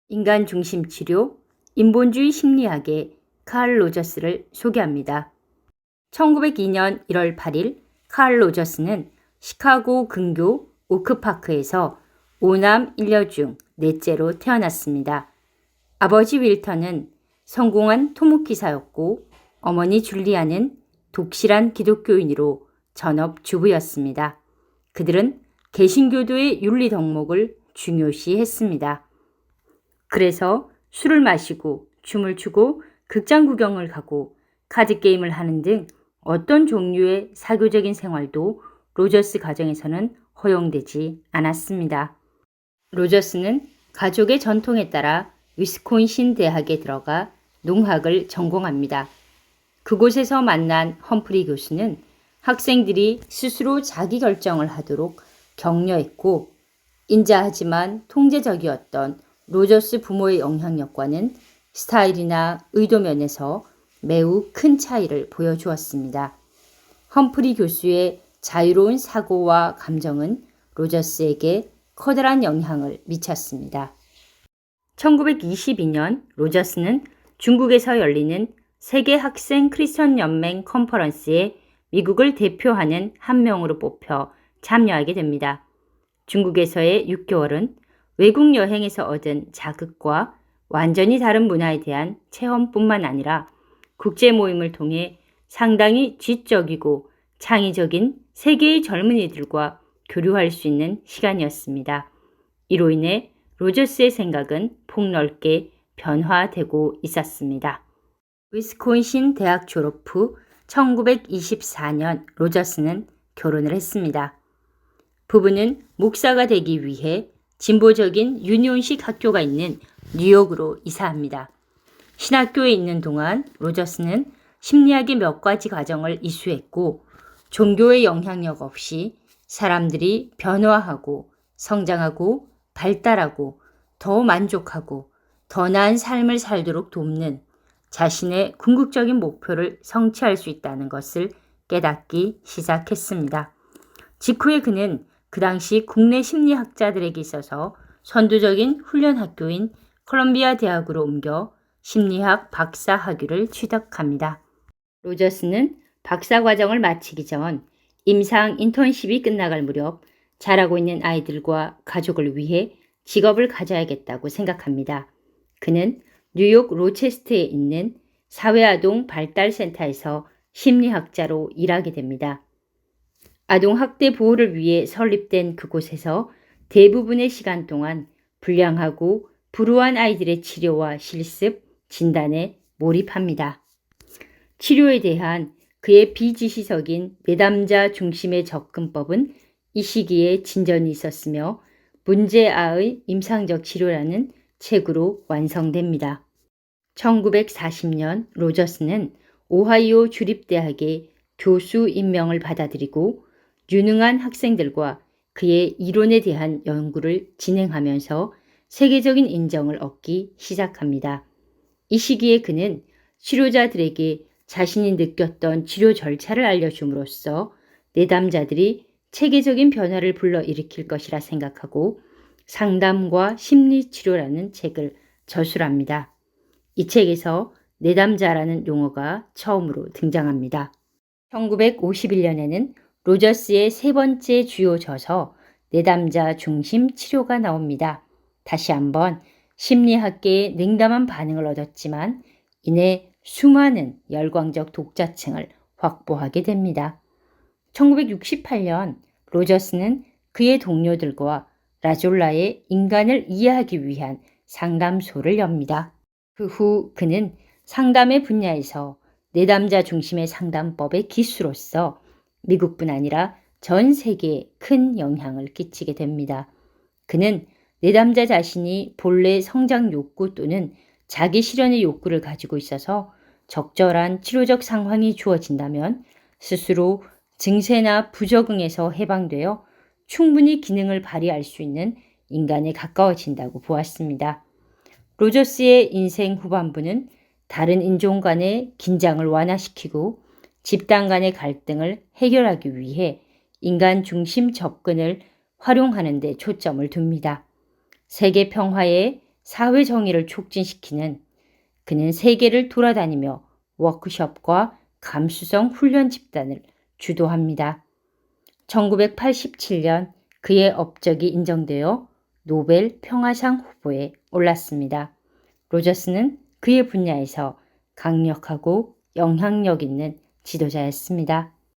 인간 중심 치료, 인본주의 심리학의 칼 로저스를 소개합니다. 1902년 1월 8일 칼 로저스는 시카고 근교 오크파크에서 5남 1녀 중 넷째로 태어났습니다. 아버지 윌턴은 성공한 토목기사였고 어머니 줄리아는 독실한 기독교인으로 전업주부였습니다. 그들은 개신교도의 윤리 덕목을 중요시했습니다. 그래서 술을 마시고 춤을 추고 극장 구경을 가고 카드게임을 하는 등 어떤 종류의 사교적인 생활도 로저스 가정에서는 허용되지 않았습니다. 로저스는 가족의 전통에 따라 위스콘신 대학에 들어가 농학을 전공합니다. 그곳에서 만난 험프리 교수는 학생들이 스스로 자기 결정을 하도록 격려했고 인자하지만 통제적이었던 로저스 부모의 영향력과는 스타일이나 의도 면에서 매우 큰 차이를 보여주었습니다. 험프리 교수의 자유로운 사고와 감정은 로저스에게 커다란 영향을 미쳤습니다. 1922년 로저스는 중국에서 열리는 세계 학생 크리스천 연맹 컨퍼런스에 미국을 대표하는 한 명으로 뽑혀 참여하게 됩니다. 중국에서의 6개월은 외국 여행에서 얻은 자극과 완전히 다른 문화에 대한 체험뿐만 아니라 국제 모임을 통해 상당히 지적이고 창의적인 세계의 젊은이들과 교류할 수 있는 시간이었습니다. 이로 인해 로저스의 생각은 폭넓게 변화되고 있었습니다. 위스콘신 대학 졸업 후 1924년 로저스는 결혼을 했습니다. 부부는 목사가 되기 위해 진보적인 유니온식 학교가 있는 뉴욕으로 이사합니다. 신학교에 있는 동안 로저스는 심리학의 몇 가지 과정을 이수했고 종교의 영향력 없이 사람들이 변화하고 성장하고 발달하고 더 만족하고 더 나은 삶을 살도록 돕는 자신의 궁극적인 목표를 성취할 수 있다는 것을 깨닫기 시작했습니다. 직후에 그는 그 당시 국내 심리학자들에게 있어서 선두적인 훈련 학교인 콜롬비아 대학으로 옮겨 심리학 박사 학위를 취득합니다. 로저스는 박사 과정을 마치기 전 임상 인턴십이 끝나갈 무렵 자라고 있는 아이들과 가족을 위해 직업을 가져야겠다고 생각합니다. 그는 뉴욕 로체스터에 있는 사회아동 발달센터에서 심리학자로 일하게 됩니다. 아동학대 보호를 위해 설립된 그곳에서 대부분의 시간 동안 불량하고 불우한 아이들의 치료와 실습, 진단에 몰입합니다. 치료에 대한 그의 비지시적인 내담자 중심의 접근법은 이 시기에 진전이 있었으며 문제아의 임상적 치료라는 책으로 완성됩니다. 1940년 로저스는 오하이오 주립대학의 교수 임명을 받아들이고 유능한 학생들과 그의 이론에 대한 연구를 진행하면서 세계적인 인정을 얻기 시작합니다. 이 시기에 그는 치료자들에게 자신이 느꼈던 치료 절차를 알려줌으로써 내담자들이 체계적인 변화를 불러일으킬 것이라 생각하고 상담과 심리치료라는 책을 저술합니다. 이 책에서 내담자라는 용어가 처음으로 등장합니다. 1951년에는 로저스의 세 번째 주요 저서 내담자 중심 치료가 나옵니다. 다시 한번 심리학계의 냉담한 반응을 얻었지만 이내 수많은 열광적 독자층을 확보하게 됩니다. 1968년 로저스는 그의 동료들과 라졸라의 인간을 이해하기 위한 상담소를 엽니다. 그 후 그는 상담의 분야에서 내담자 중심의 상담법의 기수로서 미국뿐 아니라 전 세계에 큰 영향을 끼치게 됩니다. 그는 내담자 자신이 본래 성장 욕구 또는 자기 실현의 욕구를 가지고 있어서 적절한 치료적 상황이 주어진다면 스스로 증세나 부적응에서 해방되어 충분히 기능을 발휘할 수 있는 인간에 가까워진다고 보았습니다. 로저스의 인생 후반부는 다른 인종 간의 긴장을 완화시키고 집단 간의 갈등을 해결하기 위해 인간 중심 접근을 활용하는 데 초점을 둡니다. 세계 평화에 사회 정의를 촉진시키는 그는 세계를 돌아다니며 워크숍과 감수성 훈련 집단을 주도합니다. 1987년 그의 업적이 인정되어 노벨 평화상 후보에 올랐습니다. 로저스는 그의 분야에서 강력하고 영향력 있는 지도자였습니다.